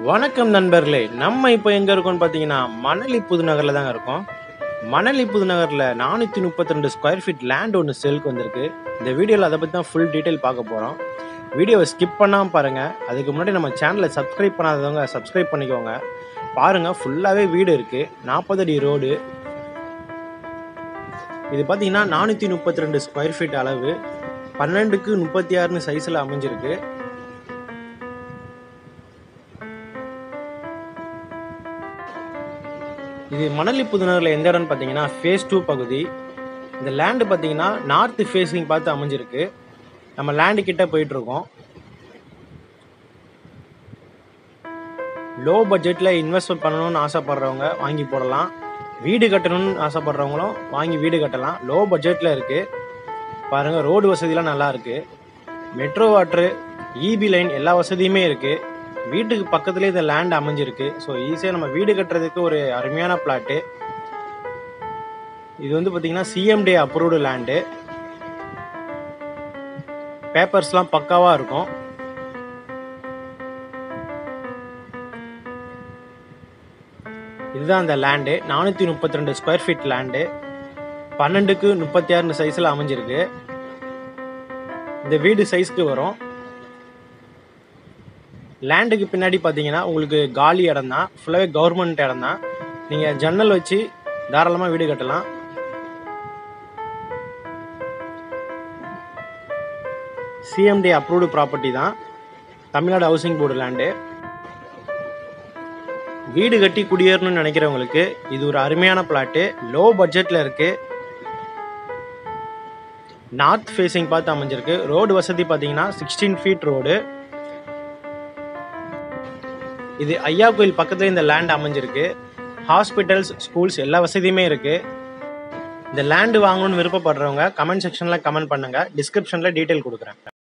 வணக்கம் நண்பர்களே, நம்ம இப்போ எங்கே இருக்கோம்னு பார்த்தீங்கன்னா மணலி புதுநகரில் தாங்க இருக்கோம். மணலி புதுநகரில் 432 ஸ்கொயர் ஃபீட் லேண்ட் ஒன்று சேலுக்கு வந்திருக்கு. இந்த வீடியோவில் அதை பற்றி தான் ஃபுல் டீட்டெயில் பார்க்க போகிறோம். வீடியோவை ஸ்கிப் பண்ணாமல் பாருங்கள். அதுக்கு முன்னாடி நம்ம சேனலை சப்ஸ்கிரைப் பண்ணாதவங்க சப்ஸ்கிரைப் பண்ணிக்கோங்க. பாருங்கள், ஃபுல்லாகவே வீடு இருக்குது. 40 அடி ரோடு. இது பார்த்தீங்கன்னா 432 ஸ்கொயர் ஃபீட் அளவு, 12x36 சைஸில் அமைஞ்சிருக்கு. இது மணலி புதுநகரில் எந்த இடம்னு பார்த்தீங்கன்னா ஃபேஸ் 2 பகுதி. இந்த லேண்டு பார்த்தீங்கன்னா நார்த் ஃபேஸிங் பார்த்து அமைஞ்சிருக்கு. நம்ம லேண்டு கிட்ட போயிட்டுருக்கோம். லோ பட்ஜெட்டில் இன்வெஸ்ட்மெண்ட் பண்ணணும்னு ஆசைப்படுறவங்க வாங்கி போடலாம். வீடு கட்டணும்னு ஆசைப்படுறவங்களும் வாங்கி வீடு கட்டலாம். லோ பட்ஜெட்டில் இருக்குது. பாருங்கள், ரோடு வசதிலாம் நல்லா இருக்குது. மெட்ரோ வாட்ரு, இபி லைன் எல்லா வசதியுமே இருக்குது. வீட்டுக்கு பக்கத்துலேயே இந்த லேண்ட் அமைஞ்சிருக்கு. ஸோ ஈஸியாக நம்ம வீடு கட்டுறதுக்கு ஒரு அருமையான பிளாட்டு. இது வந்து பார்த்தீங்கன்னா சிஎம்டி அப்ரூவ்டு லேண்டு. பேப்பர்ஸ்லாம் பக்காவாக இருக்கும். இதுதான் அந்த land. 432 square feet land, 12x36 சைஸில் அமைஞ்சிருக்கு. இந்த வீடு சைஸ்க்கு வரும். லேண்டுக்கு பின்னாடி பார்த்தீங்கன்னா உங்களுக்கு காலி இடம் தான், ஃபுல்லாகவே கவர்மெண்ட் இடம் தான். நீங்கள் ஜன்னல் வச்சு தாராளமாக வீடு கட்டலாம். சிஎம்டி அப்ரூவ்டு ப்ராப்பர்ட்டி தான், தமிழ்நாடு ஹவுசிங் போர்டு லேண்டு. வீடு கட்டி குடியேறணும்னு நினைக்கிறவங்களுக்கு இது ஒரு அருமையான பிளாட்டு. லோ பட்ஜெட்டில் இருக்குது. நார்த் ஃபேஸிங் பார்த்து அமைஞ்சிருக்கு. ரோடு வசதி பார்த்தீங்கன்னா 16 ஃபீட் ரோடு. இது ஐயா கோயில் பக்கத்துல இந்த லேண்ட் அமைஞ்சிருக்கு. ஹாஸ்பிட்டல்ஸ், ஸ்கூல்ஸ் எல்லா வசதியுமே இருக்கு. இந்த லேண்டு வாங்கணும்னு விருப்பப்படுறவங்க கமெண்ட் செக்ஷன்ல கமெண்ட் பண்ணுங்க. டிஸ்கிரிப்ஷன்ல டீட்டெயில் கொடுக்குறேன்.